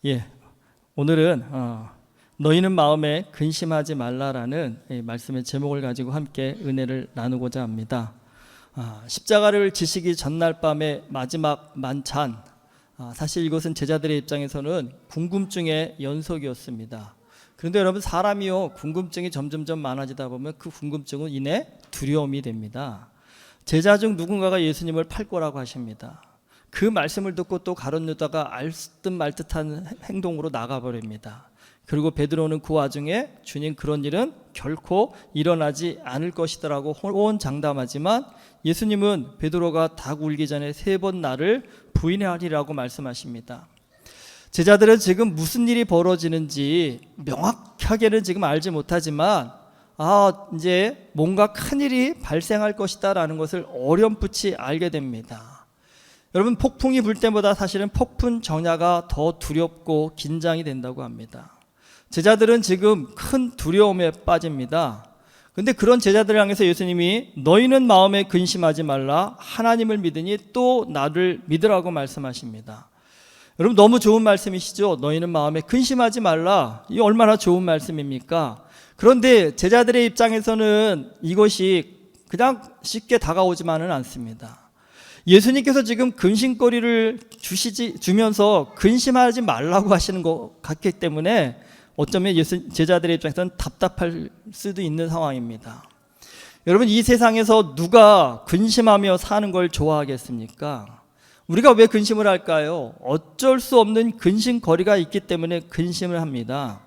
예, 오늘은 너희는 마음에 근심하지 말라라는 말씀의 제목을 가지고 함께 은혜를 나누고자 합니다. 십자가를 지시기 전날 밤의 마지막 만찬, 사실 이것은 제자들의 입장에서는 궁금증의 연속이었습니다. 그런데 여러분, 사람이요, 궁금증이 점점점 많아지다 보면 그 궁금증은 이내 두려움이 됩니다. 제자 중 누군가가 예수님을 팔 거라고 하십니다. 그 말씀을 듣고 또 가룟 유다가 알듯 말듯한 행동으로 나가버립니다. 그리고 베드로는 그 와중에 주님, 그런 일은 결코 일어나지 않을 것이더라고 호언장담하지만 예수님은 베드로가 닭 울기 전에 3번 나를 부인하리라고 말씀하십니다. 제자들은 지금 무슨 일이 벌어지는지 명확하게는 지금 알지 못하지만 이제 뭔가 큰일이 발생할 것이다 라는 것을 어렴풋이 알게 됩니다. 여러분, 폭풍이 불 때보다 사실은 폭풍 전야가 더 두렵고 긴장이 된다고 합니다. 제자들은 지금 큰 두려움에 빠집니다. 근데 그런 제자들을 향해서 예수님이 너희는 마음에 근심하지 말라, 하나님을 믿으니 또 나를 믿으라고 말씀하십니다. 여러분, 너무 좋은 말씀이시죠? 너희는 마음에 근심하지 말라. 이 얼마나 좋은 말씀입니까? 그런데 제자들의 입장에서는 이것이 그냥 쉽게 다가오지만은 않습니다. 예수님께서 지금 근심거리를 주면서 근심하지 말라고 하시는 것 같기 때문에 어쩌면 제자들의 입장에서는 답답할 수도 있는 상황입니다. 여러분, 이 세상에서 누가 근심하며 사는 걸 좋아하겠습니까? 우리가 왜 근심을 할까요? 어쩔 수 없는 근심거리가 있기 때문에 근심을 합니다.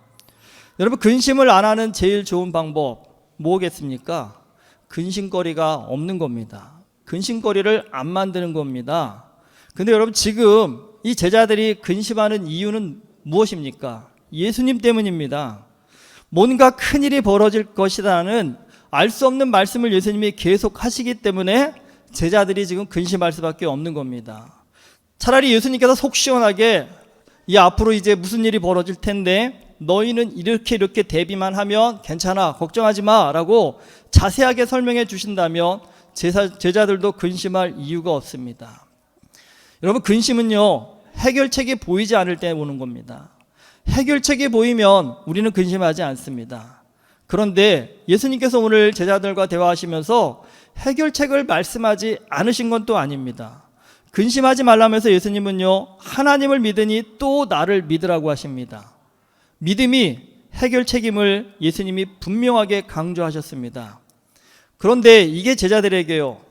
여러분, 근심을 안 하는 제일 좋은 방법 뭐겠습니까? 근심거리가 없는 겁니다. 근심거리를 안 만드는 겁니다. 근데 여러분, 지금 이 제자들이 근심하는 이유는 무엇입니까? 예수님 때문입니다. 뭔가 큰일이 벌어질 것이라는 알 수 없는 말씀을 예수님이 계속 하시기 때문에 제자들이 지금 근심할 수밖에 없는 겁니다. 차라리 예수님께서 속 시원하게 앞으로 이제 무슨 일이 벌어질 텐데 너희는 이렇게 대비만 하면 괜찮아, 걱정하지 마 라고 자세하게 설명해 주신다면 제자들도 근심할 이유가 없습니다. 여러분, 근심은요, 해결책이 보이지 않을 때 오는 겁니다. 해결책이 보이면 우리는 근심하지 않습니다. 그런데 예수님께서 오늘 제자들과 대화하시면서 해결책을 말씀하지 않으신 건 또 아닙니다. 근심하지 말라면서 예수님은요, 하나님을 믿으니 또 나를 믿으라고 하십니다. 믿음이 해결책임을 예수님이 분명하게 강조하셨습니다. 그런데 이게 제자들에게요,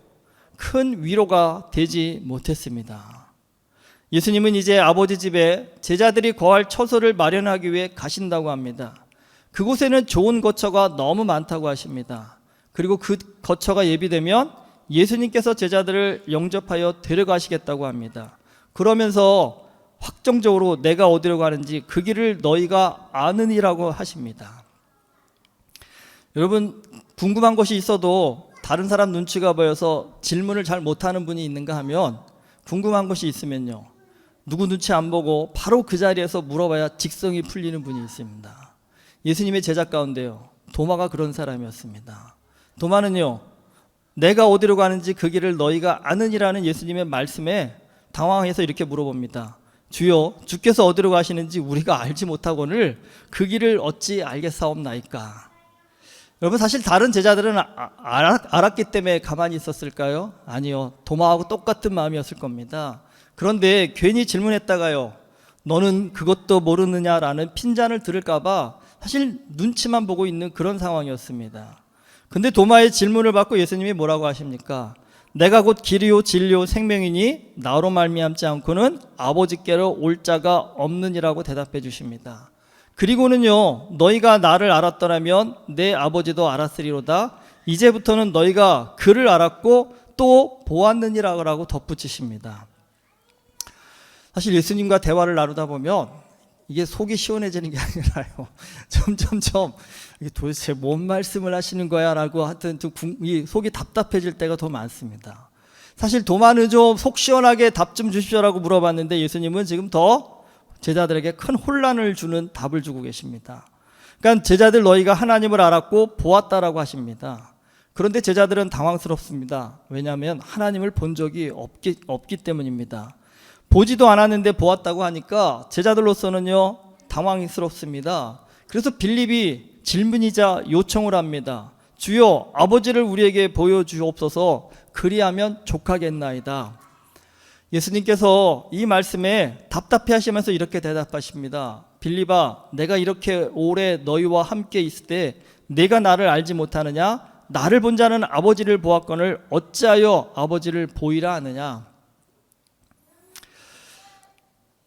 큰 위로가 되지 못했습니다. 예수님은 이제 아버지 집에 제자들이 거할 처소를 마련하기 위해 가신다고 합니다. 그곳에는 좋은 거처가 너무 많다고 하십니다. 그리고 그 거처가 예비되면 예수님께서 제자들을 영접하여 데려가시겠다고 합니다. 그러면서 확정적으로 내가 어디로 가는지 그 길을 너희가 아느니라고 하십니다. 여러분, 궁금한 것이 있어도 다른 사람 눈치가 보여서 질문을 잘 못하는 분이 있는가 하면, 궁금한 것이 있으면요, 누구 눈치 안 보고 바로 그 자리에서 물어봐야 직성이 풀리는 분이 있습니다. 예수님의 제자 가운데요, 도마가 그런 사람이었습니다. 도마는요, 내가 어디로 가는지 그 길을 너희가 아느니라는 예수님의 말씀에 당황해서 이렇게 물어봅니다. 주여, 주께서 어디로 가시는지 우리가 알지 못하거늘 그 길을 어찌 알겠사옵나이까. 여러분, 사실 다른 제자들은 알았기 때문에 가만히 있었을까요? 아니요, 도마하고 똑같은 마음이었을 겁니다. 그런데 괜히 질문했다가요, 너는 그것도 모르느냐라는 핀잔을 들을까봐 사실 눈치만 보고 있는 그런 상황이었습니다. 근데 도마의 질문을 받고 예수님이 뭐라고 하십니까? 내가 곧 길이요 진리요 생명이니 나로 말미암지 않고는 아버지께로 올 자가 없느니라고 대답해 주십니다. 그리고는요, 너희가 나를 알았더라면 내 아버지도 알았으리로다. 이제부터는 너희가 그를 알았고 또 보았느니라고 덧붙이십니다. 사실 예수님과 대화를 나누다 보면 이게 속이 시원해지는 게 아니라요, 점점점 이게 도대체 뭔 말씀을 하시는 거야 라고 하여튼 이 속이 답답해질 때가 더 많습니다. 사실 도마는 좀 속 시원하게 답 좀 주십시오라고 물어봤는데 예수님은 지금 더 제자들에게 큰 혼란을 주는 답을 주고 계십니다. 그러니까 제자들, 너희가 하나님을 알았고 보았다라고 하십니다. 그런데 제자들은 당황스럽습니다. 왜냐하면 하나님을 본 적이 없기 때문입니다. 보지도 않았는데 보았다고 하니까 제자들로서는요 당황스럽습니다. 그래서 빌립이 질문이자 요청을 합니다. 주여, 아버지를 우리에게 보여주옵소서. 그리하면 족하겠나이다. 예수님께서 이 말씀에 답답해 하시면서 이렇게 대답하십니다. 빌립아, 내가 이렇게 오래 너희와 함께 있을 때 내가 나를 알지 못하느냐? 나를 본 자는 아버지를 보았거늘 어찌하여 아버지를 보이라 하느냐?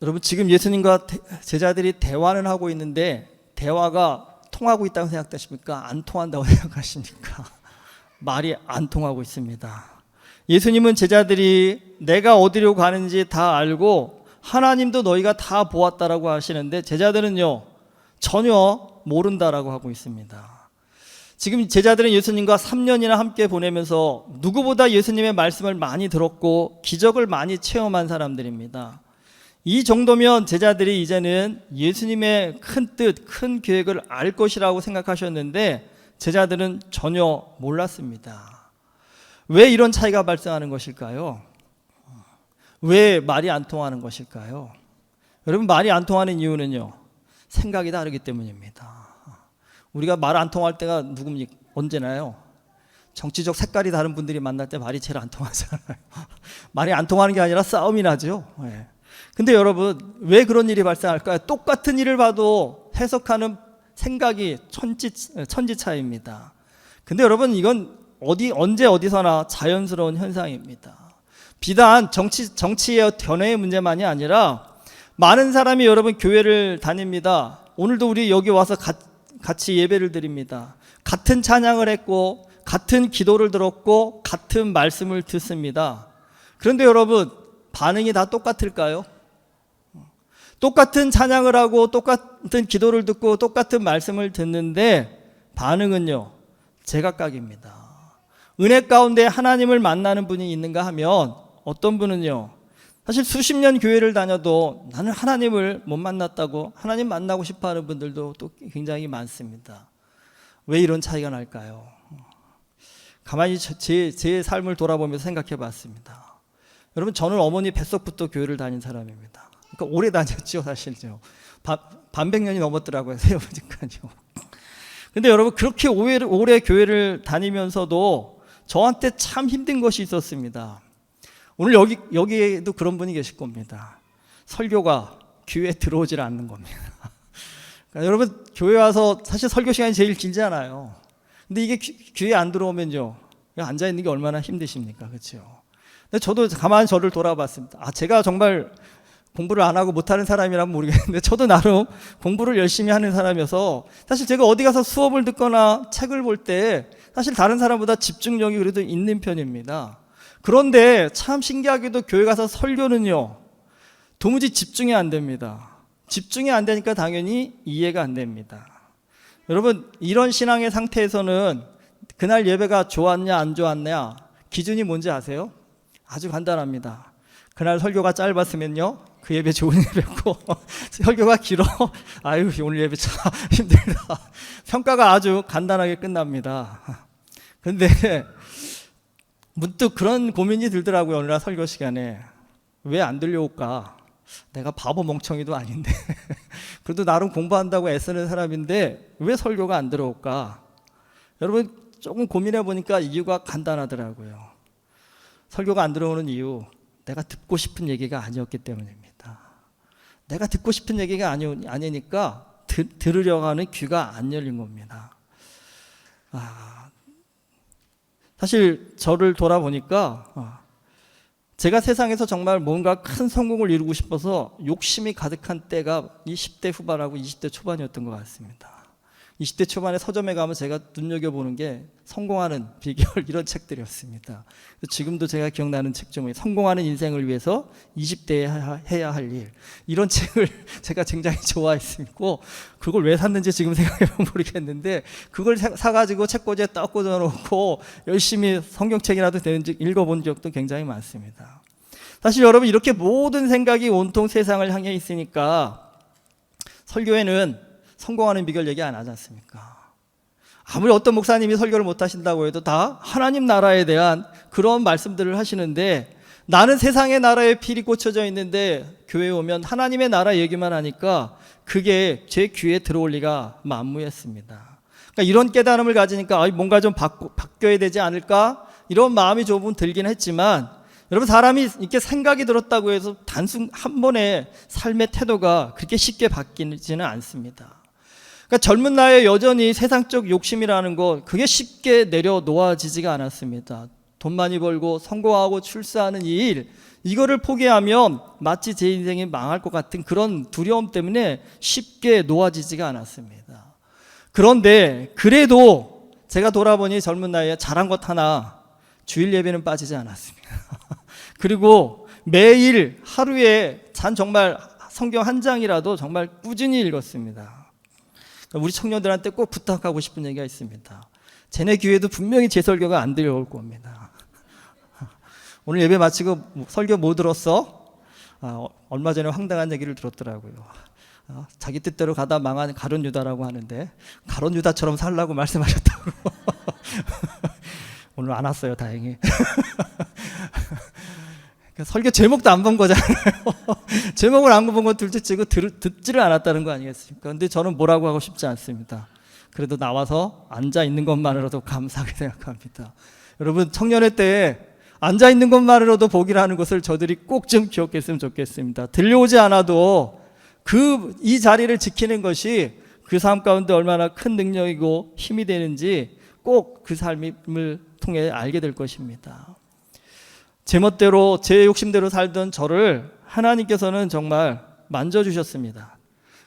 여러분, 지금 예수님과 제자들이 대화는 하고 있는데 대화가 통하고 있다고 생각하십니까? 안 통한다고 생각하십니까? 말이 안 통하고 있습니다. 예수님은 제자들이 내가 어디로 가는지 다 알고 하나님도 너희가 다 보았다라고 하시는데 제자들은요 전혀 모른다라고 하고 있습니다. 지금 제자들은 예수님과 3년이나 함께 보내면서 누구보다 예수님의 말씀을 많이 들었고 기적을 많이 체험한 사람들입니다. 이 정도면 제자들이 이제는 예수님의 큰 뜻, 큰 계획을 알 것이라고 생각하셨는데 제자들은 전혀 몰랐습니다. 왜 이런 차이가 발생하는 것일까요? 왜 말이 안 통하는 것일까요? 여러분, 말이 안 통하는 이유는요 생각이 다르기 때문입니다. 우리가 말 안 통할 때가 누굽니까? 언제나요? 정치적 색깔이 다른 분들이 만날 때 말이 제일 안 통하잖아요. 말이 안 통하는 게 아니라 싸움이 나죠. 근데 여러분, 왜 그런 일이 발생할까요? 똑같은 일을 봐도 해석하는 생각이 천지 차이입니다. 근데 여러분, 이건 언제 어디서나 자연스러운 현상입니다. 비단 정치의 견해의 문제만이 아니라 많은 사람이 여러분 교회를 다닙니다. 오늘도 우리 여기 와서 같이 예배를 드립니다. 같은 찬양을 했고 같은 기도를 들었고 같은 말씀을 듣습니다. 그런데 여러분, 반응이 다 똑같을까요? 똑같은 찬양을 하고 똑같은 기도를 듣고 똑같은 말씀을 듣는데 반응은요 제각각입니다. 은혜 가운데 하나님을 만나는 분이 있는가 하면 어떤 분은요 사실 수십 년 교회를 다녀도 나는 하나님을 못 만났다고 하나님 만나고 싶어하는 분들도 또 굉장히 많습니다. 왜 이런 차이가 날까요? 가만히 제 삶을 돌아보면서 생각해 봤습니다. 여러분, 저는 어머니 뱃속부터 교회를 다닌 사람입니다. 그러니까 오래 다녔죠, 사실요. 반백년이 넘었더라고요, 세어보니까요. 근데 여러분, 그렇게 오래 교회를 다니면서도 저한테 참 힘든 것이 있었습니다. 오늘 여기에도 그런 분이 계실 겁니다. 설교가 귀에 들어오질 않는 겁니다. 그러니까 여러분, 교회 와서 사실 설교 시간이 제일 길잖아요. 근데 이게 귀에 안 들어오면요, 앉아있는 게 얼마나 힘드십니까? 그렇죠? 근데 저도 가만히 저를 돌아봤습니다. 제가 정말 공부를 안 하고 못하는 사람이라면 모르겠는데 저도 나름 공부를 열심히 하는 사람이어서 사실 제가 어디 가서 수업을 듣거나 책을 볼 때 사실 다른 사람보다 집중력이 그래도 있는 편입니다. 그런데 참 신기하게도 교회 가서 설교는요 도무지 집중이 안 됩니다. 집중이 안 되니까 당연히 이해가 안 됩니다. 여러분, 이런 신앙의 상태에서는 그날 예배가 좋았냐 안 좋았냐 기준이 뭔지 아세요? 아주 간단합니다. 그날 설교가 짧았으면요 그 예배 좋은 예배고 설교가 길어 아유 오늘 예배 참 힘들다. 평가가 아주 간단하게 끝납니다. 그런데 문득 그런 고민이 들더라고요. 어느 날 설교 시간에 왜 안 들려올까? 내가 바보 멍청이도 아닌데 그래도 나름 공부한다고 애쓰는 사람인데 왜 설교가 안 들어올까? 여러분, 조금 고민해 보니까 이유가 간단하더라고요. 설교가 안 들어오는 이유, 내가 듣고 싶은 얘기가 아니었기 때문입니다. 내가 듣고 싶은 얘기가 아니니까 들으려고 하는 귀가 안 열린 겁니다. 사실 저를 돌아보니까 제가 세상에서 정말 뭔가 큰 성공을 이루고 싶어서 욕심이 가득한 때가 20대 후반하고 20대 초반이었던 것 같습니다. 20대 초반에 서점에 가면 제가 눈여겨보는 게 성공하는 비결 이런 책들이었습니다. 지금도 제가 기억나는 책 중에 성공하는 인생을 위해서 20대에 해야 할 일, 이런 책을 제가 굉장히 좋아했고 그걸 왜 샀는지 지금 생각해보면 모르겠는데 그걸 사가지고 책꽂이에 딱 꽂아놓고 열심히 성경책이라도 되는지 읽어본 적도 굉장히 많습니다. 사실 여러분, 이렇게 모든 생각이 온통 세상을 향해 있으니까 설교에는 성공하는 비결 얘기 안 하지 않습니까? 아무리 어떤 목사님이 설교를 못 하신다고 해도 다 하나님 나라에 대한 그런 말씀들을 하시는데 나는 세상의 나라에 필이 꽂혀져 있는데 교회에 오면 하나님의 나라 얘기만 하니까 그게 제 귀에 들어올 리가 만무했습니다. 그러니까 이런 깨달음을 가지니까 뭔가 좀 바뀌어야 되지 않을까? 이런 마음이 조금 들긴 했지만, 여러분, 사람이 이렇게 생각이 들었다고 해서 단순 한 번에 삶의 태도가 그렇게 쉽게 바뀌지는 않습니다. 그러니까 젊은 나이에 여전히 세상적 욕심이라는 거, 그게 쉽게 내려놓아지지가 않았습니다. 돈 많이 벌고 성공하고 출세하는 이 일, 이거를 포기하면 마치 제 인생이 망할 것 같은 그런 두려움 때문에 쉽게 놓아지지가 않았습니다. 그런데 그래도 제가 돌아보니 젊은 나이에 잘한 것 하나, 주일 예배는 빠지지 않았습니다. 그리고 매일 하루에 정말 성경 한 장이라도 정말 꾸준히 읽었습니다. 우리 청년들한테 꼭 부탁하고 싶은 얘기가 있습니다. 쟤네 교회도 분명히 제 설교가 안 들려올 겁니다. 오늘 예배 마치고 설교 뭐 들었어? 얼마 전에 황당한 얘기를 들었더라고요. 자기 뜻대로 가다 망한 가룟 유다라고 하는데, 가룟 유다처럼 살라고 말씀하셨다고. 오늘 안 왔어요, 다행히. 설교 제목도 안 본 거잖아요. 제목을 안 본 건 둘째치고 듣지를 않았다는 거 아니겠습니까? 근데 저는 뭐라고 하고 싶지 않습니다. 그래도 나와서 앉아 있는 것만으로도 감사하게 생각합니다. 여러분, 청년회 때 앉아 있는 것만으로도 복이라는 것을 저들이 꼭 좀 기억했으면 좋겠습니다. 들려오지 않아도 이 자리를 지키는 것이 그 삶 가운데 얼마나 큰 능력이고 힘이 되는지 꼭 그 삶을 통해 알게 될 것입니다. 제 멋대로 제 욕심대로 살던 저를 하나님께서는 정말 만져주셨습니다.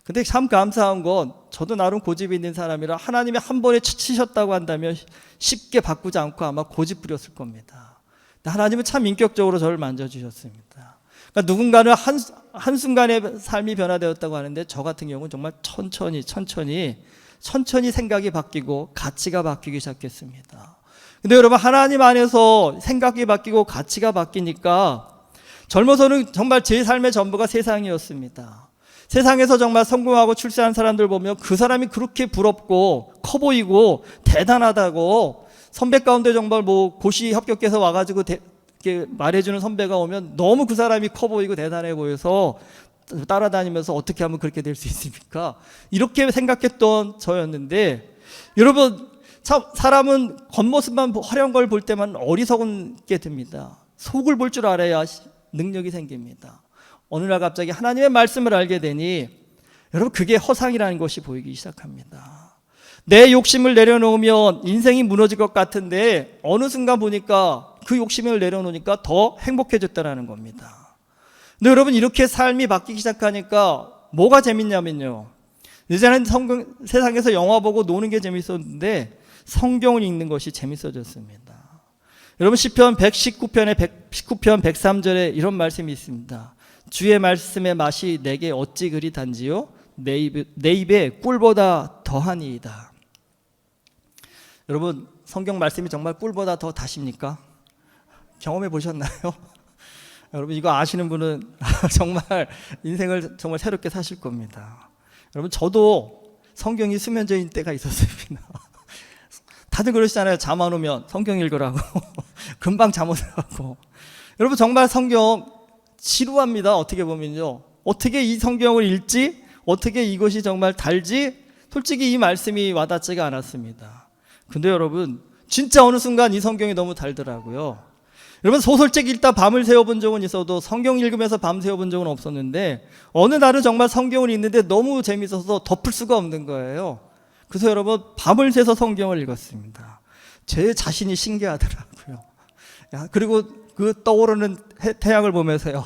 근데 참 감사한 건, 저도 나름 고집이 있는 사람이라 하나님이 한 번에 치셨다고 한다면 쉽게 바꾸지 않고 아마 고집 부렸을 겁니다. 하나님은 참 인격적으로 저를 만져주셨습니다. 그러니까 누군가는 한순간에 삶이 변화되었다고 하는데, 저 같은 경우는 정말 천천히 생각이 바뀌고 가치가 바뀌기 시작했습니다. 근데 여러분, 하나님 안에서 생각이 바뀌고 가치가 바뀌니까 젊어서는 정말 제 삶의 전부가 세상이었습니다. 세상에서 정말 성공하고 출세한 사람들 보면 그 사람이 그렇게 부럽고 커 보이고 대단하다고, 선배 가운데 정말 고시 합격해서 와가지고 이렇게 말해주는 선배가 오면 너무 그 사람이 커 보이고 대단해 보여서 따라다니면서 어떻게 하면 그렇게 될 수 있습니까? 이렇게 생각했던 저였는데, 여러분, 참 사람은 겉모습만 화려한 걸 볼 때만 어리석게 됩니다. 속을 볼 줄 알아야 능력이 생깁니다. 어느 날 갑자기 하나님의 말씀을 알게 되니, 여러분, 그게 허상이라는 것이 보이기 시작합니다. 내 욕심을 내려놓으면 인생이 무너질 것 같은데, 어느 순간 보니까 그 욕심을 내려놓으니까 더 행복해졌다는 겁니다. 근데 여러분, 이렇게 삶이 바뀌기 시작하니까 뭐가 재밌냐면요, 예전에는 세상에서 영화 보고 노는 게 재밌었는데 성경을 읽는 것이 재밌어졌습니다. 여러분, 시편 119편의 119편 103절에 이런 말씀이 있습니다. 주의 말씀의 맛이 내게 어찌 그리 단지요? 내 입에 꿀보다 더하니이다. 여러분, 성경 말씀이 정말 꿀보다 더 다십니까? 경험해 보셨나요? 여러분, 이거 아시는 분은 정말 인생을 정말 새롭게 사실 겁니다. 여러분, 저도 성경이 수면제인 때가 있었습니다. 다들 그러시잖아요. 잠 안 오면 성경 읽으라고. 금방 잠옷을 하고. 여러분, 정말 성경 지루합니다. 어떻게 보면요. 어떻게 이 성경을 읽지? 어떻게 이것이 정말 달지? 솔직히 이 말씀이 와닿지가 않았습니다. 근데 여러분, 진짜 어느 순간 이 성경이 너무 달더라고요. 여러분, 소설책 읽다 밤을 새워본 적은 있어도 성경 읽으면서 밤 새워본 적은 없었는데, 어느 날은 정말 성경을 읽는데 너무 재밌어서 덮을 수가 없는 거예요. 그래서 여러분, 밤을 새서 성경을 읽었습니다. 제 자신이 신기하더라고요. 그리고 그 떠오르는 태양을 보면서요,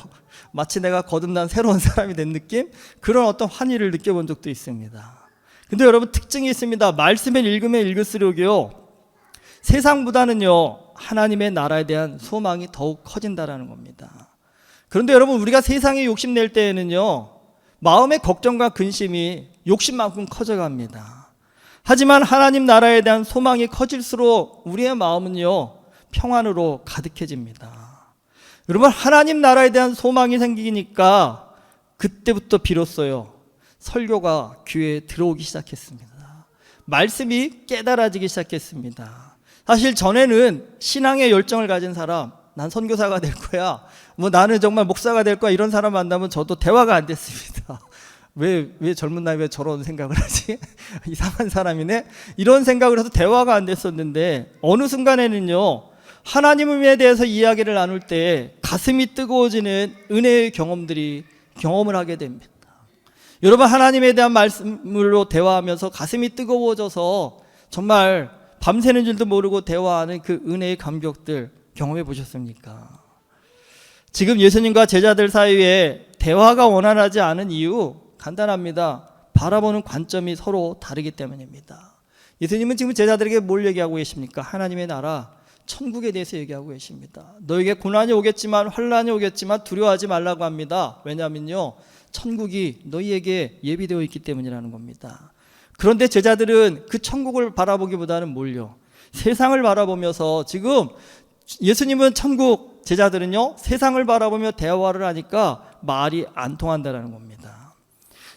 마치 내가 거듭난 새로운 사람이 된 느낌? 그런 어떤 환희를 느껴본 적도 있습니다. 근데 여러분, 특징이 있습니다. 말씀을 읽으면 읽을수록요, 세상보다는요, 하나님의 나라에 대한 소망이 더욱 커진다라는 겁니다. 그런데 여러분, 우리가 세상에 욕심낼 때에는요, 마음의 걱정과 근심이 욕심만큼 커져갑니다. 하지만 하나님 나라에 대한 소망이 커질수록 우리의 마음은요, 평안으로 가득해집니다. 여러분, 하나님 나라에 대한 소망이 생기니까 그때부터 비로소요, 설교가 귀에 들어오기 시작했습니다. 말씀이 깨달아지기 시작했습니다. 사실 전에는 신앙의 열정을 가진 사람, 난 선교사가 될 거야. 뭐 나는 정말 목사가 될 거야. 이런 사람 만나면 저도 대화가 안 됐습니다. 왜 젊은 나이에 저런 생각을 하지? 이상한 사람이네? 이런 생각을 해서 대화가 안 됐었는데 어느 순간에는요, 하나님에 대해서 이야기를 나눌 때 가슴이 뜨거워지는 은혜의 경험을 하게 됩니다. 여러분, 하나님에 대한 말씀으로 대화하면서 가슴이 뜨거워져서 정말 밤새는 줄도 모르고 대화하는 그 은혜의 감격들 경험해 보셨습니까? 지금 예수님과 제자들 사이에 대화가 원활하지 않은 이유 간단합니다. 바라보는 관점이 서로 다르기 때문입니다. 예수님은 지금 제자들에게 뭘 얘기하고 계십니까? 하나님의 나라, 천국에 대해서 얘기하고 계십니다. 너에게 고난이 오겠지만, 환난이 오겠지만 두려워하지 말라고 합니다. 왜냐하면요, 천국이 너희에게 예비되어 있기 때문이라는 겁니다. 그런데 제자들은 그 천국을 바라보기보다는 뭘요? 세상을 바라보면서, 지금 예수님은 천국, 제자들은요 세상을 바라보며 대화를 하니까 말이 안 통한다는 겁니다.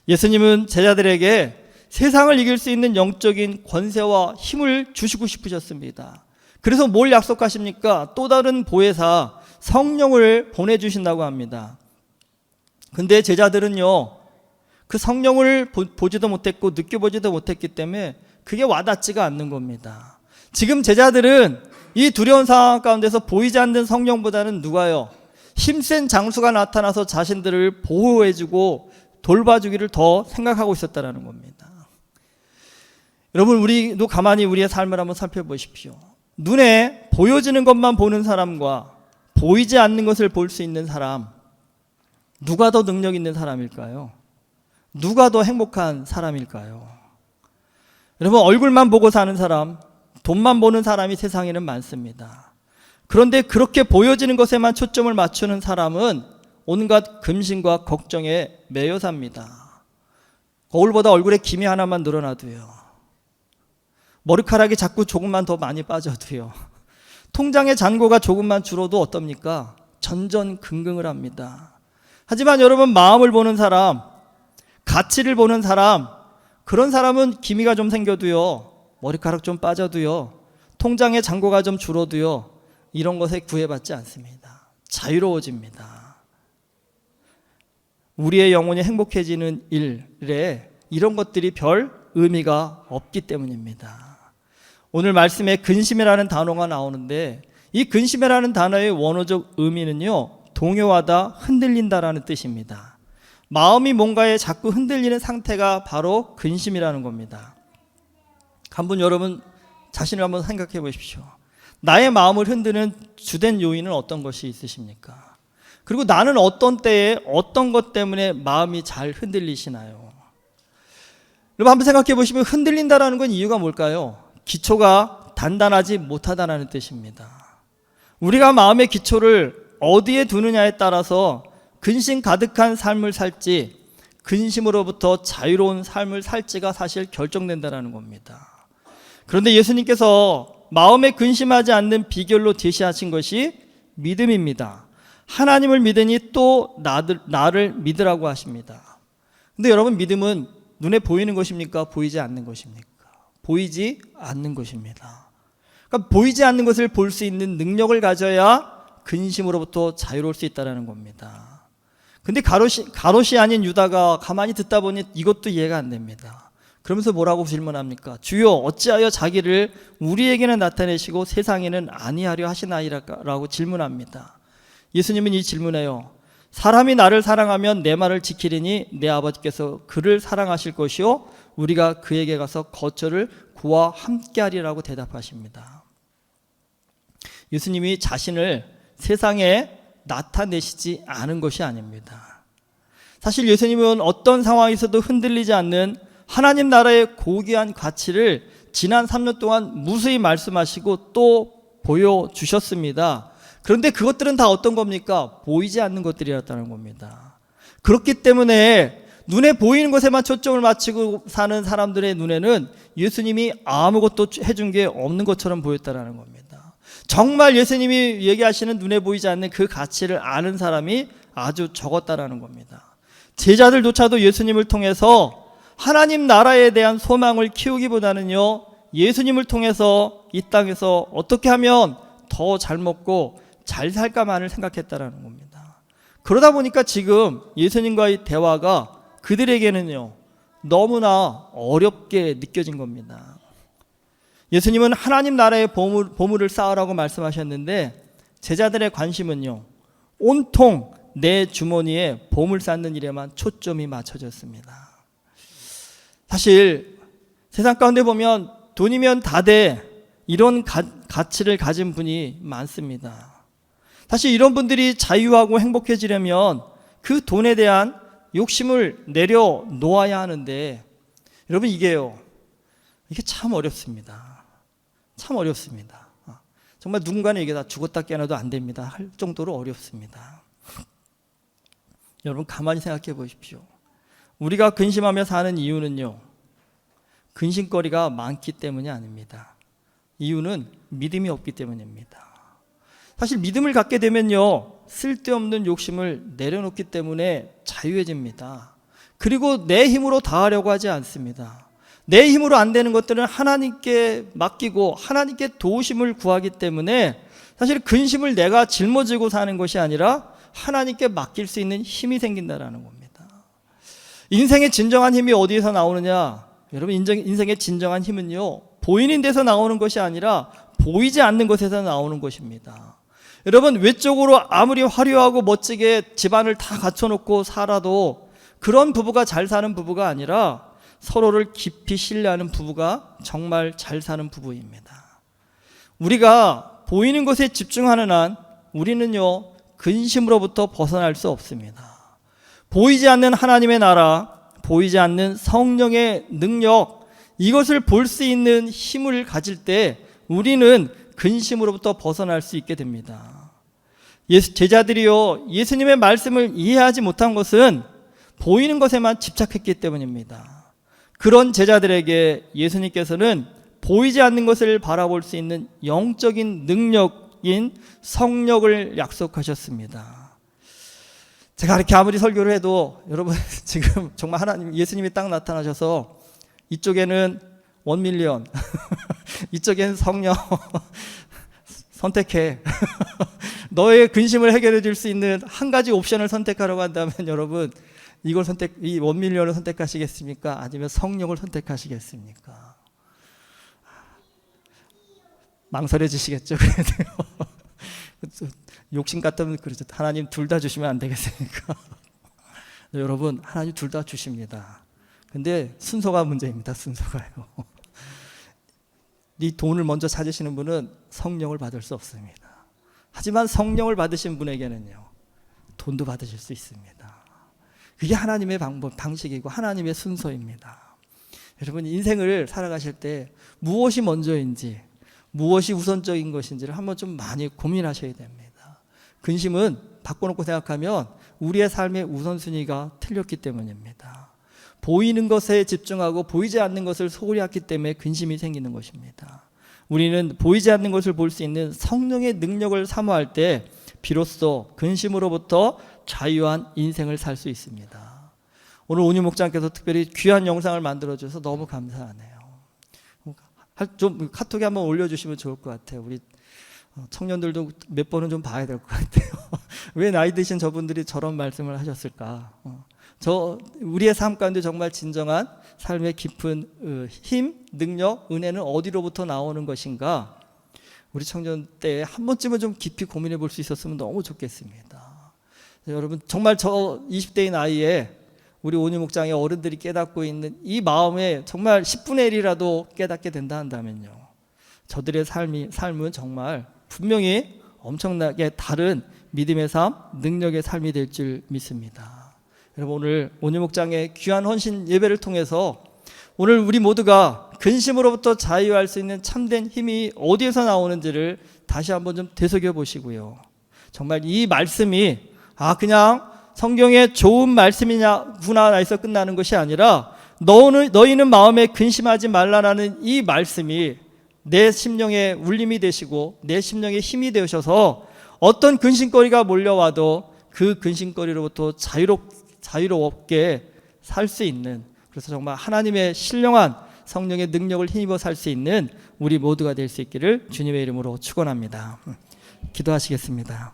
예수님은 제자들에게 세상을 이길 수 있는 영적인 권세와 힘을 주시고 싶으셨습니다. 그래서 뭘 약속하십니까? 또 다른 보혜사 성령을 보내주신다고 합니다. 근데 제자들은요, 그 성령을 보지도 못했고 느껴보지도 못했기 때문에 그게 와닿지가 않는 겁니다. 지금 제자들은 이 두려운 상황 가운데서 보이지 않는 성령보다는 누가요? 힘센 장수가 나타나서 자신들을 보호해주고 돌봐주기를 더 생각하고 있었다는 겁니다. 여러분, 우리도 가만히 우리의 삶을 한번 살펴보십시오. 눈에 보여지는 것만 보는 사람과 보이지 않는 것을 볼 수 있는 사람, 누가 더 능력 있는 사람일까요? 누가 더 행복한 사람일까요? 여러분, 얼굴만 보고 사는 사람, 돈만 보는 사람이 세상에는 많습니다. 그런데 그렇게 보여지는 것에만 초점을 맞추는 사람은 온갖 금신과 걱정에 매여 삽니다. 거울보다 얼굴에 기미 하나만 늘어나도요, 머리카락이 자꾸 조금만 더 많이 빠져도요, 통장의 잔고가 조금만 줄어도 어떻습니까? 전전긍긍을 합니다. 하지만 여러분, 마음을 보는 사람, 가치를 보는 사람, 그런 사람은 기미가 좀 생겨도요, 머리카락 좀 빠져도요, 통장의 잔고가 좀 줄어도요, 이런 것에 구애받지 않습니다. 자유로워집니다. 우리의 영혼이 행복해지는 일에 이런 것들이 별 의미가 없기 때문입니다. 오늘 말씀에 근심이라는 단어가 나오는데, 이 근심이라는 단어의 원어적 의미는요, 동요하다, 흔들린다라는 뜻입니다. 마음이 뭔가에 자꾸 흔들리는 상태가 바로 근심이라는 겁니다. 한번 여러분 자신을 한번 생각해 보십시오. 나의 마음을 흔드는 주된 요인은 어떤 것이 있으십니까? 그리고 나는 어떤 때에 어떤 것 때문에 마음이 잘 흔들리시나요? 여러분, 한번 생각해 보시면 흔들린다라는 건 이유가 뭘까요? 기초가 단단하지 못하다라는 뜻입니다. 우리가 마음의 기초를 어디에 두느냐에 따라서 근심 가득한 삶을 살지, 근심으로부터 자유로운 삶을 살지가 사실 결정된다는 겁니다. 그런데 예수님께서 마음에 근심하지 않는 비결로 제시하신 것이 믿음입니다. 하나님을 믿으니 또 나를 믿으라고 하십니다. 근데 여러분, 믿음은 눈에 보이는 것입니까? 보이지 않는 것입니까? 보이지 않는 것입니다. 그러니까 보이지 않는 것을 볼 수 있는 능력을 가져야 근심으로부터 자유로울 수 있다는 겁니다. 근데 가롯이 아닌 유다가 가만히 듣다 보니 이것도 이해가 안 됩니다. 그러면서 뭐라고 질문합니까? 주여, 어찌하여 자기를 우리에게는 나타내시고 세상에는 아니하려 하시나이라고 질문합니다. 예수님은 이 질문에요, 사람이 나를 사랑하면 내 말을 지키리니 내 아버지께서 그를 사랑하실 것이요 우리가 그에게 가서 거처를 그와 함께하리라고 대답하십니다. 예수님이 자신을 세상에 나타내시지 않은 것이 아닙니다. 사실 예수님은 어떤 상황에서도 흔들리지 않는 하나님 나라의 고귀한 가치를 지난 3년 동안 무수히 말씀하시고 또 보여주셨습니다. 그런데 그것들은 다 어떤 겁니까? 보이지 않는 것들이었다는 겁니다. 그렇기 때문에 눈에 보이는 것에만 초점을 맞추고 사는 사람들의 눈에는 예수님이 아무것도 해준 게 없는 것처럼 보였다는 겁니다. 정말 예수님이 얘기하시는 눈에 보이지 않는 그 가치를 아는 사람이 아주 적었다라는 겁니다. 제자들조차도 예수님을 통해서 하나님 나라에 대한 소망을 키우기보다는요, 예수님을 통해서 이 땅에서 어떻게 하면 더 잘 먹고 잘 살까만을 생각했다라는 겁니다. 그러다 보니까 지금 예수님과의 대화가 그들에게는요 너무나 어렵게 느껴진 겁니다. 예수님은 하나님 나라의 보물을 쌓으라고 말씀하셨는데 제자들의 관심은요 온통 내 주머니에 보물 쌓는 일에만 초점이 맞춰졌습니다. 사실 세상 가운데 보면 돈이면 다 돼 이런 가치를 가진 분이 많습니다. 사실 이런 분들이 자유하고 행복해지려면 그 돈에 대한 욕심을 내려놓아야 하는데 여러분 이게 참 어렵습니다. 참 어렵습니다. 정말 누군가는 이게 다 죽었다 깨어나도 안 됩니다 할 정도로 어렵습니다. 여러분 가만히 생각해 보십시오. 우리가 근심하며 사는 이유는요 근심거리가 많기 때문이 아닙니다. 이유는 믿음이 없기 때문입니다. 사실 믿음을 갖게 되면요 쓸데없는 욕심을 내려놓기 때문에 자유해집니다. 그리고 내 힘으로 다 하려고 하지 않습니다. 내 힘으로 안 되는 것들은 하나님께 맡기고 하나님께 도우심을 구하기 때문에 사실 근심을 내가 짊어지고 사는 것이 아니라 하나님께 맡길 수 있는 힘이 생긴다는 겁니다. 인생의 진정한 힘이 어디에서 나오느냐? 여러분 인생의 진정한 힘은요 보이는 데서 나오는 것이 아니라 보이지 않는 것에서 나오는 것입니다. 여러분 외적으로 아무리 화려하고 멋지게 집안을 다 갖춰놓고 살아도 그런 부부가 잘 사는 부부가 아니라 서로를 깊이 신뢰하는 부부가 정말 잘 사는 부부입니다. 우리가 보이는 것에 집중하는 한 우리는요 근심으로부터 벗어날 수 없습니다. 보이지 않는 하나님의 나라, 보이지 않는 성령의 능력, 이것을 볼 수 있는 힘을 가질 때 우리는 근심으로부터 벗어날 수 있게 됩니다. 제자들이요 예수님의 말씀을 이해하지 못한 것은 보이는 것에만 집착했기 때문입니다. 그런 제자들에게 예수님께서는 보이지 않는 것을 바라볼 수 있는 영적인 능력인 성령을 약속하셨습니다. 제가 이렇게 아무리 설교를 해도 여러분 지금 정말 하나님 예수님이 딱 나타나셔서 이쪽에는 1밀리언 이쪽에는 성령 선택해 너의 근심을 해결해 줄 수 있는 한 가지 옵션을 선택하라고 한다면 여러분 이 1밀리언을 선택하시겠습니까? 아니면 성령을 선택하시겠습니까? 망설여지시겠죠? 욕심 같으면 그러죠. 하나님 둘 다 주시면 안 되겠습니까? 여러분 하나님 둘 다 주십니다. 근데 순서가 문제입니다. 순서가요. 이 돈을 먼저 찾으시는 분은 성령을 받을 수 없습니다. 하지만 성령을 받으신 분에게는요 돈도 받으실 수 있습니다. 그게 하나님의 방식이고 하나님의 순서입니다. 여러분 인생을 살아가실 때 무엇이 먼저인지 무엇이 우선적인 것인지를 한번 좀 많이 고민하셔야 됩니다. 근심은 바꿔놓고 생각하면 우리의 삶의 우선순위가 틀렸기 때문입니다. 보이는 것에 집중하고 보이지 않는 것을 소홀히 했기 때문에 근심이 생기는 것입니다. 우리는 보이지 않는 것을 볼 수 있는 성령의 능력을 사모할 때 비로소 근심으로부터 자유한 인생을 살 수 있습니다. 오늘 온유 목장께서 특별히 귀한 영상을 만들어 주셔서 너무 감사하네요. 좀 카톡에 한번 올려주시면 좋을 것 같아요. 우리 청년들도 몇 번은 좀 봐야 될 것 같아요. 왜 나이 드신 저분들이 저런 말씀을 하셨을까? 우리의 삶 가운데 정말 진정한 삶의 깊은 힘, 능력, 은혜는 어디로부터 나오는 것인가? 우리 청년 때 한 번쯤은 좀 깊이 고민해 볼 수 있었으면 너무 좋겠습니다. 여러분 정말 저 20대의 나이에 우리 온유 목장의 어른들이 깨닫고 있는 이 마음에 정말 10분의 1이라도 깨닫게 된다 한다면요 저들의 삶은 정말 분명히 엄청나게 다른 믿음의 삶, 능력의 삶이 될 줄 믿습니다. 여러분 오늘 온유 목장의 귀한 헌신 예배를 통해서 오늘 우리 모두가 근심으로부터 자유할 수 있는 참된 힘이 어디에서 나오는지를 다시 한번 좀 되새겨 보시고요. 정말 이 말씀이 그냥 성경의 좋은 말씀이냐구나 해서 끝나는 것이 아니라 너희는 마음에 근심하지 말라라는 이 말씀이 내 심령의 울림이 되시고 내 심령의 힘이 되셔서 어떤 근심거리가 몰려와도 그 근심거리로부터 자유롭게 살 수 있는, 그래서 정말 하나님의 신령한 성령의 능력을 힘입어 살 수 있는 우리 모두가 될 수 있기를 주님의 이름으로 축원합니다. 기도하시겠습니다.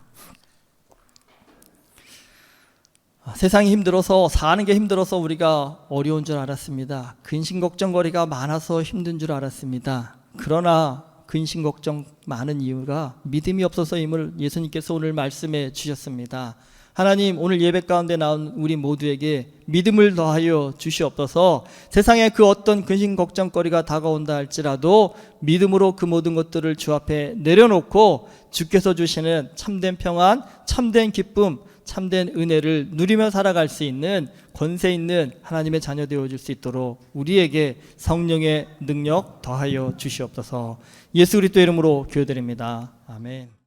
세상이 힘들어서 사는 게 힘들어서 우리가 어려운 줄 알았습니다. 근심 걱정거리가 많아서 힘든 줄 알았습니다. 그러나 근심 걱정 많은 이유가 믿음이 없어서임을 예수님께서 오늘 말씀해 주셨습니다. 하나님, 오늘 예배 가운데 나온 우리 모두에게 믿음을 더하여 주시옵소서. 세상에 그 어떤 근심 걱정거리가 다가온다 할지라도 믿음으로 그 모든 것들을 주 앞에 내려놓고 주께서 주시는 참된 평안, 참된 기쁨, 참된 은혜를 누리며 살아갈 수 있는 권세 있는 하나님의 자녀 되어줄 수 있도록 우리에게 성령의 능력 더하여 주시옵소서. 예수 그리스도 이름으로 기도드립니다. 아멘.